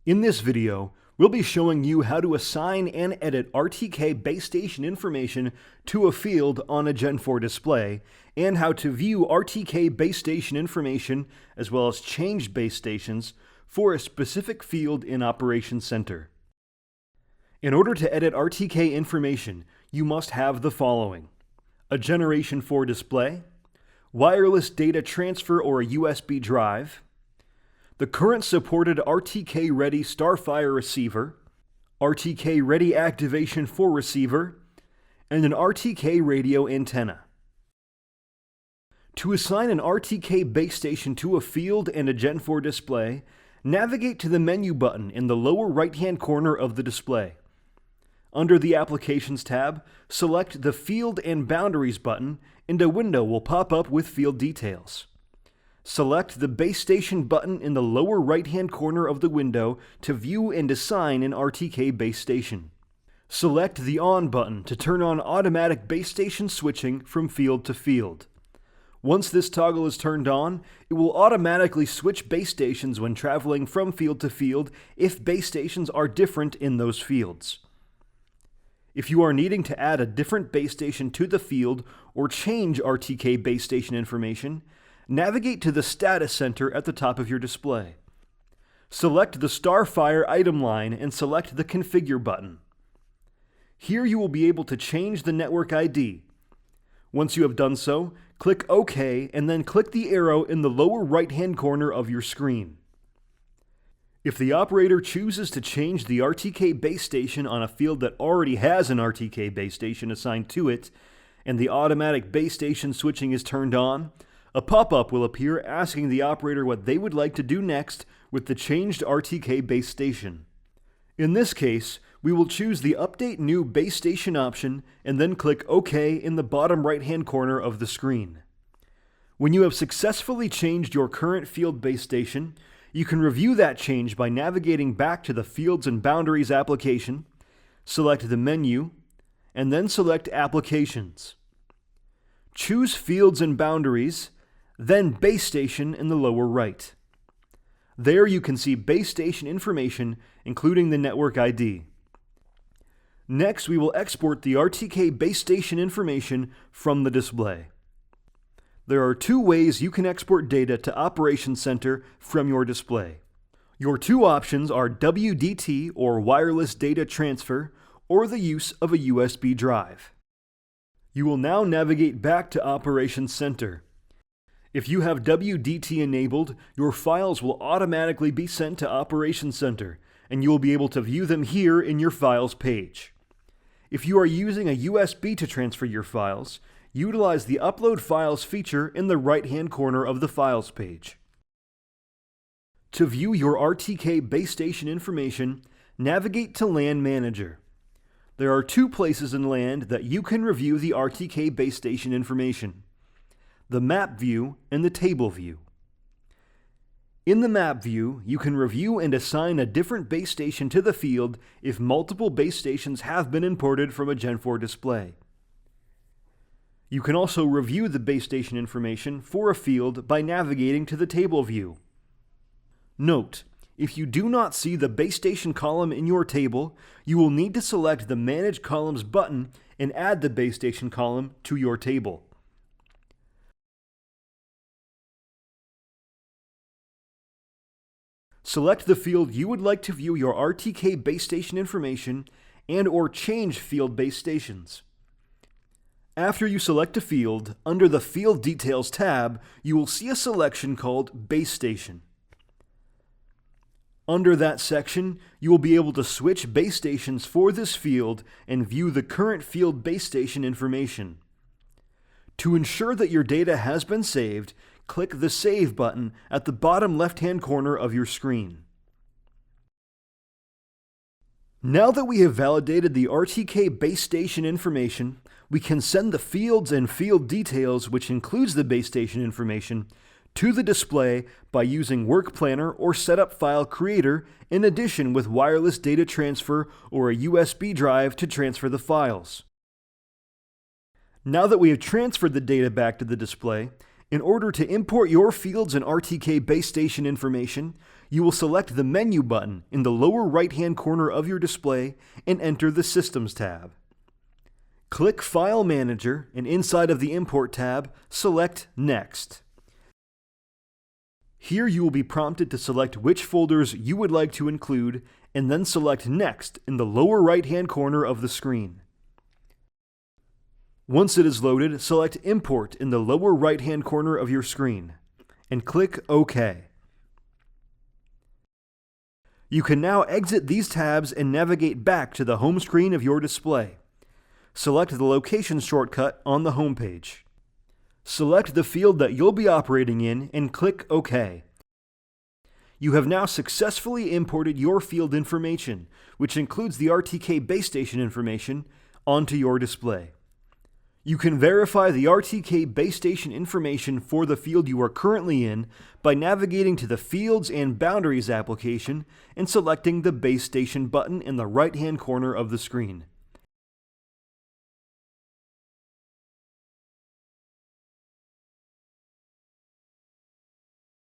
In this video, we'll be showing you how to assign and edit RTK base station information to a field on a Gen 4 display, and how to view RTK base station information as well as changed base stations for a specific field in Operations Center. In order to edit RTK information, you must have the following: a Generation 4 display, wireless data transfer or a USB drive, the current supported RTK-ready Starfire receiver, RTK-ready activation for receiver, and an RTK radio antenna. To assign an RTK base station to a field and a Gen 4 display, navigate to the menu button in the lower right-hand corner of the display. Under the Applications tab, select the Field and Boundaries button, and a window will pop up with field details. Select the Base Station button in the lower right-hand corner of the window to view and assign an RTK base station. Select the On button to turn on automatic base station switching from field to field. Once this toggle is turned on, it will automatically switch base stations when traveling from field to field if base stations are different in those fields. If you are needing to add a different base station to the field or change RTK base station information, navigate to the Status Center at the top of your display. Select the Starfire item line and select the Configure button. Here you will be able to change the network ID. Once you have done so, click OK and then click the arrow in the lower right-hand corner of your screen. If the operator chooses to change the RTK base station on a field that already has an RTK base station assigned to it, and the automatic base station switching is turned on, a pop-up will appear asking the operator what they would like to do next with the changed RTK base station. In this case, we will choose the Update New Base Station option and then click OK in the bottom right-hand corner of the screen. When you have successfully changed your current field base station, you can review that change by navigating back to the Fields and Boundaries application, select the menu, and then select Applications. Choose Fields and Boundaries, then Base Station in the lower right. There you can see base station information, including the network ID. Next, we will export the RTK base station information from the display. There are two ways you can export data to Operations Center from your display. Your two options are WDT or wireless data transfer, or the use of a USB drive. You will now navigate back to Operations Center. If you have WDT enabled, your files will automatically be sent to Operations Center, and you will be able to view them here in your Files page. If you are using a USB to transfer your files, utilize the Upload Files feature in the right-hand corner of the Files page. To view your RTK base station information, navigate to LAN Manager. There are two places in LAN that you can review the RTK base station information: the Map View and the Table View. In the Map View, you can review and assign a different base station to the field if multiple base stations have been imported from a Gen 4 display. You can also review the base station information for a field by navigating to the Table View. Note, if you do not see the base station column in your table, you will need to select the Manage Columns button and add the base station column to your table. Select the field you would like to view your RTK base station information and/or change field base stations. After you select a field, under the Field Details tab, you will see a selection called Base Station. Under that section, you will be able to switch base stations for this field and view the current field base station information. To ensure that your data has been saved, click the Save button at the bottom left-hand corner of your screen. Now that we have validated the RTK base station information, we can send the fields and field details, which includes the base station information, to the display by using Work Planner or Setup File Creator, in addition with wireless data transfer or a USB drive to transfer the files. Now that we have transferred the data back to the display, in order to import your fields and RTK base station information, you will select the Menu button in the lower right-hand corner of your display and enter the Systems tab. Click File Manager, and inside of the Import tab, select Next. Here you will be prompted to select which folders you would like to include, and then select Next in the lower right-hand corner of the screen. Once it is loaded, select Import in the lower right-hand corner of your screen, and click OK. You can now exit these tabs and navigate back to the home screen of your display. Select the Location shortcut on the home page. Select the field that you'll be operating in and click OK. You have now successfully imported your field information, which includes the RTK base station information, onto your display. You can verify the RTK base station information for the field you are currently in by navigating to the Fields and Boundaries application and selecting the Base Station button in the right-hand corner of the screen.